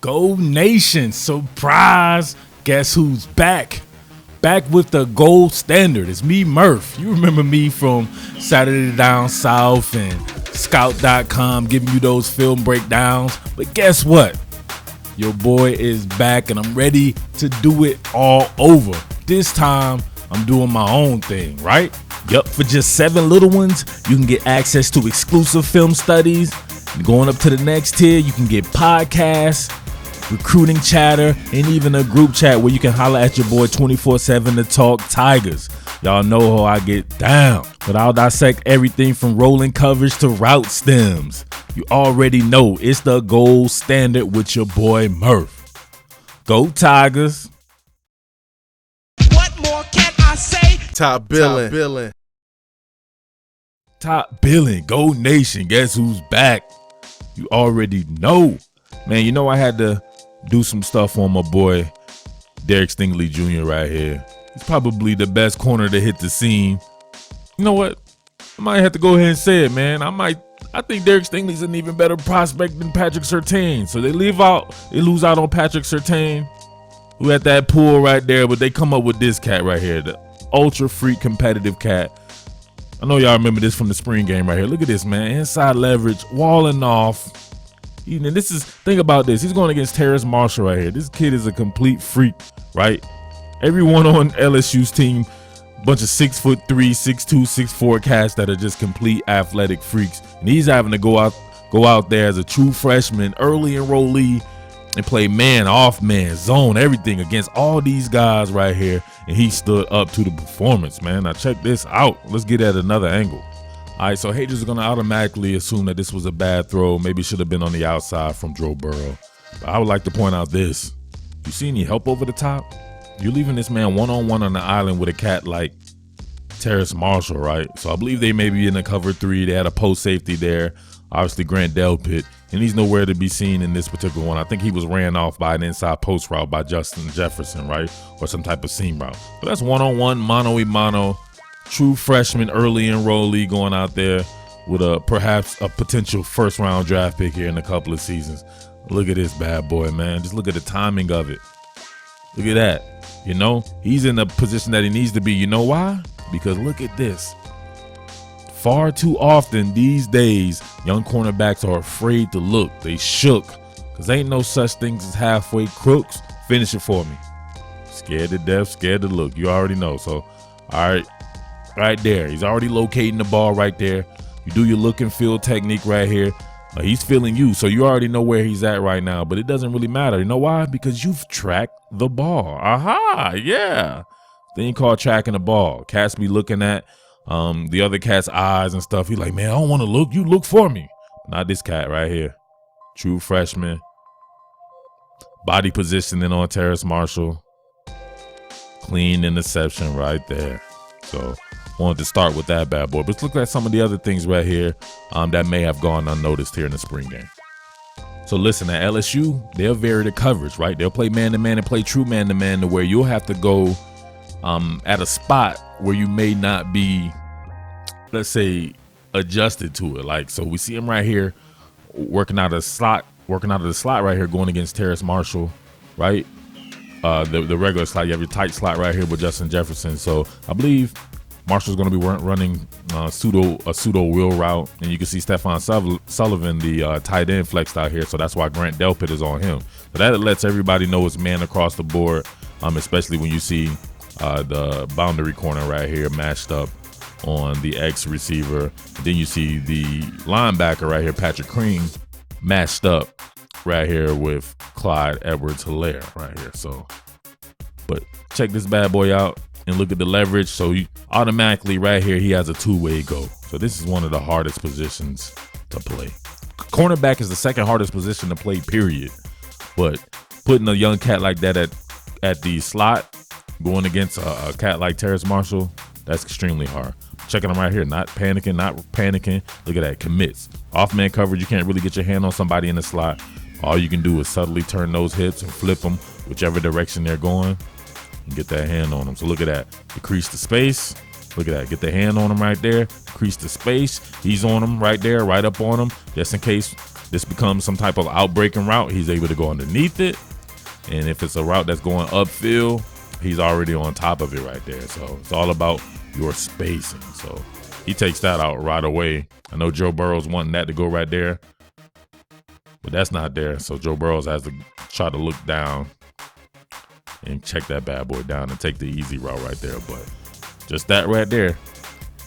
Go Nation, surprise. Guess who's back? Back with the gold standard. It's me, Murf. You remember me from Saturday Down South and Scout.com giving you those film breakdowns. But guess what? Your boy is back and I'm ready to do it all over. This time, I'm doing my own thing, right? Yup, for just 7 little ones, you can get access to exclusive film studies. And going up to the next tier, you can get podcasts, recruiting chatter, and even a group chat where you can holler at your boy 24/7 to talk Tigers. Y'all know how I get down, but I'll dissect everything from rolling coverage to route stems. You already know it's the gold standard with your boy Murf. Go Tigers. What more can I say? Top Billin. Top Billin, Go Nation. Guess who's back? You already know. Man, you know I had to do some stuff on my boy Derek Stingley Jr. right here. He's probably the best corner to hit the scene. You know what? I might have to go ahead and say it, man. I think Derek Stingley's an even better prospect than Patrick Surtain. So they lose out on Patrick Surtain, who had that pool right there, but they come up with this cat right here, the ultra freak competitive cat. I know y'all remember this from the spring game right here. Look at this, man. Inside leverage, walling off. Think about this. He's going against Terrace Marshall right here. This kid is a complete freak, right? Everyone on LSU's team, bunch of 6'3", 6'2", 6'4" cats that are just complete athletic freaks. And he's having to go out there as a true freshman, early enrollee, and play man, off man, zone, everything against all these guys right here. And he stood up to the performance, man. Now check this out. Let's get at another angle. All right, so haters are going to automatically assume that this was a bad throw. Maybe should have been on the outside from Joe Burrow. But I would like to point out this. You see any help over the top? You're leaving this man one-on-one on the island with a cat like Terrace Marshall, right? So I believe they may be in a cover 3. They had a post safety there. Obviously, Grant Delpit. And he's nowhere to be seen in this particular one. I think he was ran off by an inside post route by Justin Jefferson, right? Or some type of seam route. But that's one-on-one, mano-a-mano. True freshman, early enrollee going out there with perhaps a potential first-round draft pick here in a couple of seasons. Look at this bad boy, man. Just look at the timing of it. Look at that. You know, he's in the position that he needs to be. You know why? Because look at this. Far too often these days, young cornerbacks are afraid to look. They shook because ain't no such things as halfway crooks. Finish it for me. Scared to death, scared to look. You already know. So, all right. Right there. He's already locating the ball right there. You do your look and feel technique right here. He's feeling you, so you already know where he's at right now, but it doesn't really matter. You know why? Because you've tracked the ball. Aha, yeah. Thing called tracking the ball. Cats be looking at the other cat's eyes and stuff. He's like, man, I don't want to look. You look for me. Not this cat right here. True freshman. Body positioning on Terrace Marshall. Clean interception right there. So wanted to start with that bad boy. But let's look at some of the other things right here that may have gone unnoticed here in the spring game. So listen, at LSU, they'll vary the coverage, right? They'll play man-to-man and play true man-to-man to where you'll have to go at a spot where you may not be, let's say, adjusted to it. Like, so we see him right here working out of the slot right here going against Terrace Marshall, right? The regular slot. You have your tight slot right here with Justin Jefferson. So I believe Marshall's going to be running a pseudo wheel route, and you can see Stephon Sullivan, the tight end, flexed out here. So that's why Grant Delpit is on him. So that lets everybody know it's man across the board, especially when you see the boundary corner right here matched up on the X receiver. Then you see the linebacker right here, Patrick Cream, matched up right here with Clyde Edwards-Helaire right here. So, but check this bad boy out and look at the leverage. So you automatically right here, he has a two-way go. So this is one of the hardest positions to play. Cornerback is the second hardest position to play, period. But putting a young cat like that at the slot, going against a cat like Terrace Marshall, that's extremely hard. Checking him right here, not panicking. Look at that, commits. Off-man coverage, you can't really get your hand on somebody in the slot. All you can do is subtly turn those hips and flip them whichever direction they're going and get that hand on them. So look at that. Decrease the space. Look at that. Get the hand on him right there. Decrease the space. He's on him right there, right up on him, just in case this becomes some type of outbreaking route, he's able to go underneath it. And if it's a route that's going upfield, he's already on top of it right there. So it's all about your spacing. So he takes that out right away. I know Joe Burrow's wanting that to go right there, but that's not there. So Joe Burrows has to try to look down and check that bad boy down and take the easy route right there. But just that right there,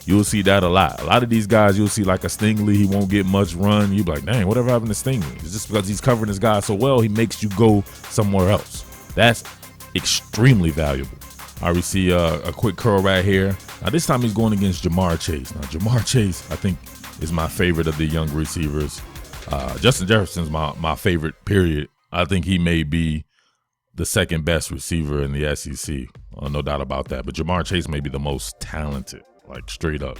you'll see that a lot. A lot of these guys, you'll see like a Stingley, he won't get much run. You'll be like, dang, whatever happened to Stingley? It's just because he's covering his guy so well, he makes you go somewhere else. That's extremely valuable. All right, we see a quick curl right here. Now this time he's going against Jamar Chase. Now Jamar Chase, I think, is my favorite of the young receivers. Justin Jefferson's my favorite, period. I think he may be the second best receiver in the SEC. No doubt about that. But Jamar Chase may be the most talented, like straight up.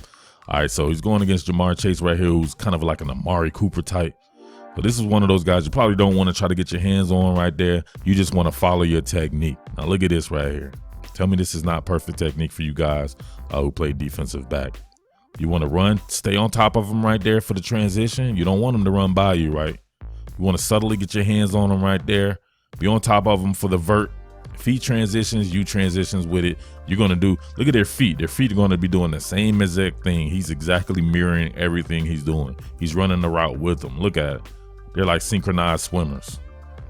All right, so he's going against Jamar Chase right here, who's kind of like an Amari Cooper type. So this is one of those guys you probably don't want to try to get your hands on right there. You just want to follow your technique. Now look at this right here. Tell me this is not perfect technique for you guys who play defensive back. You want to run, stay on top of him right there for the transition. You don't want him to run by you, right? You want to subtly get your hands on him right there. Be on top of him for the vert. If he transitions, you transitions with it. You're going to do, look at their feet. Their feet are going to be doing the same exact thing. He's exactly mirroring everything he's doing. He's running the route with them. Look at it. They're like synchronized swimmers.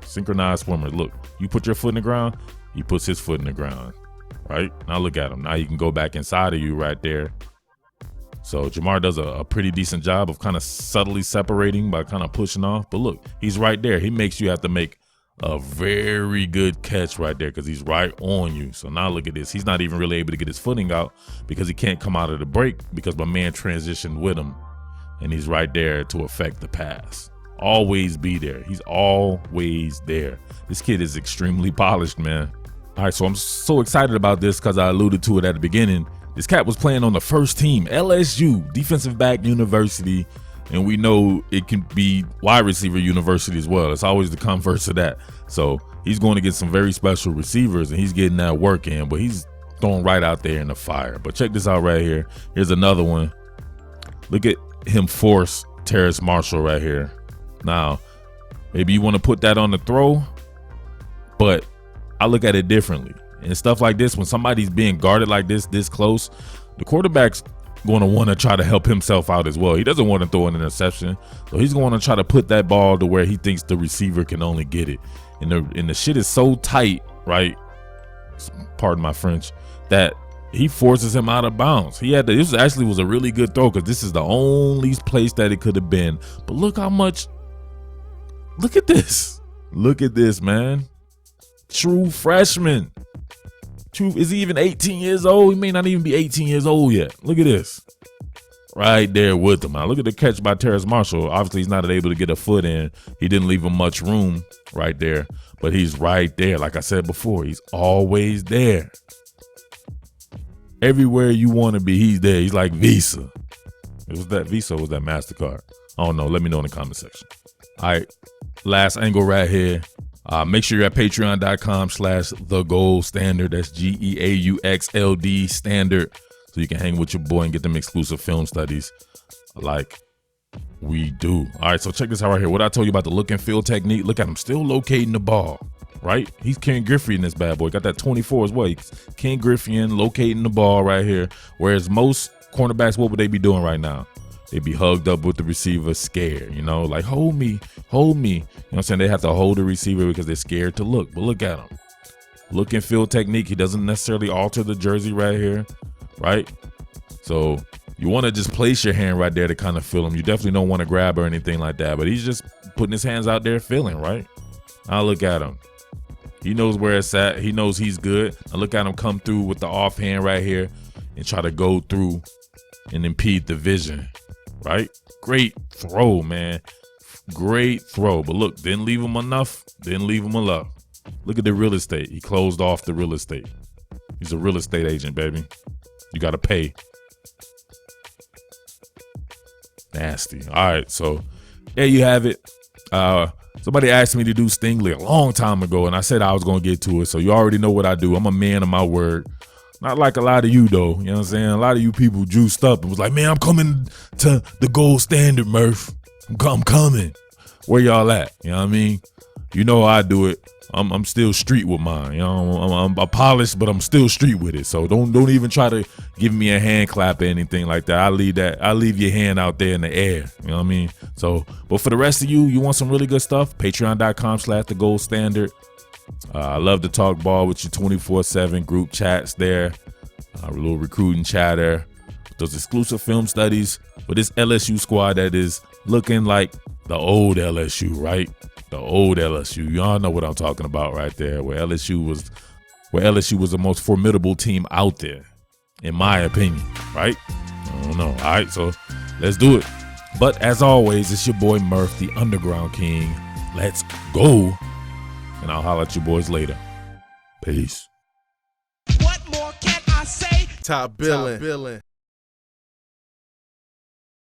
Synchronized swimmers. Look, you put your foot in the ground, he puts his foot in the ground. Right? Now look at him. Now he can go back inside of you right there. So Jamar does a pretty decent job of kind of subtly separating by kind of pushing off. But look, he's right there. He makes you have to make a very good catch right there because he's right on you. So now look at this. He's not even really able to get his footing out because he can't come out of the break because my man transitioned with him. And he's right there to affect the pass. Always be there. He's always there. This kid is extremely polished, man. All right, so I'm so excited about this because I alluded to it at the beginning. This cat was playing on the first team, LSU, defensive back university. And we know it can be wide receiver university as well. It's always the converse of that. So he's going to get some very special receivers and he's getting that work in, but he's throwing right out there in the fire. But check this out right here. Here's another one. Look at him force Terrace Marshall right here. Now, maybe you want to put that on the throw, but I look at it differently. And stuff like this, when somebody's being guarded like this close, the quarterback's going to want to try to help himself out as well. He doesn't want to throw an interception, so he's going to try to put that ball to where he thinks the receiver can only get it. And the shit is so tight, right? Pardon my French, that he forces him out of bounds. This actually was a really good throw because this is the only place that it could have been. But look how much. Look at this. Look at this, man. True freshman. Is he even 18 years old? He may not even be 18 years old yet. Look at this. Right there with him. Now look at the catch by Terrace Marshall. Obviously, he's not able to get a foot in. He didn't leave him much room right there. But he's right there. Like I said before, he's always there. Everywhere you want to be, he's there. He's like Visa. Was that Visa or was that MasterCard? I don't know. Let me know in the comment section. All right. Last angle right here. Make sure you're at patreon.com/thegoldstandard. That's GEAUXLD standard. So you can hang with your boy and get them exclusive film studies like we do. All right, so check this out right here. What I told you about the look and feel technique. Look at him still locating the ball, right? He's Ken Griffey in this bad boy. Got that 24 as well. He's Ken Griffey locating the ball right here. Whereas most cornerbacks, what would they be doing right now? They'd be hugged up with the receiver, scared, like hold me. You know what I'm saying? They have to hold the receiver because they're scared to look. But look at him. Look and feel technique. He doesn't necessarily alter the jersey right here, right? So you want to just place your hand right there to kind of feel him. You definitely don't want to grab or anything like that. But he's just putting his hands out there feeling, right? Now look at him. He knows where it's at. He knows he's good. Now look at him come through with the offhand right here and try to go through and impede the vision. Right? Great throw, man. Great throw. But look, didn't leave him enough. Didn't leave him enough. Look at the real estate. He closed off the real estate. He's a real estate agent, baby. You got to pay. Nasty. All right, so there you have it. Somebody asked me to do Stingley a long time ago, and I said I was going to get to it. So you already know what I do. I'm a man of my word. Not like a lot of you, though. You know what I'm saying? A lot of you people juiced up and was like, man, I'm coming to the gold standard, Murf. I'm coming. where y'all at? You know what I mean? You know how I do it. I'm still street with mine. You know, I'm polished, but I'm still street with it. So don't even try to give me a hand clap or anything like that. I leave your hand out there in the air. You know what I mean? So, but for the rest of you want some really good stuff? Patreon.com/thegoldstandard. I love to talk ball with you 24/7 group chats there. A little recruiting chatter. Those exclusive film studies for this LSU squad that is looking like the old LSU, right? The old LSU. Y'all know what I'm talking about right there, where LSU was the most formidable team out there, in my opinion, right? I don't know. All right, so let's do it. But as always, it's your boy Murf, the Underground King. Let's go. And I'll holler at you boys later. Peace. What more can I say? Top Billin.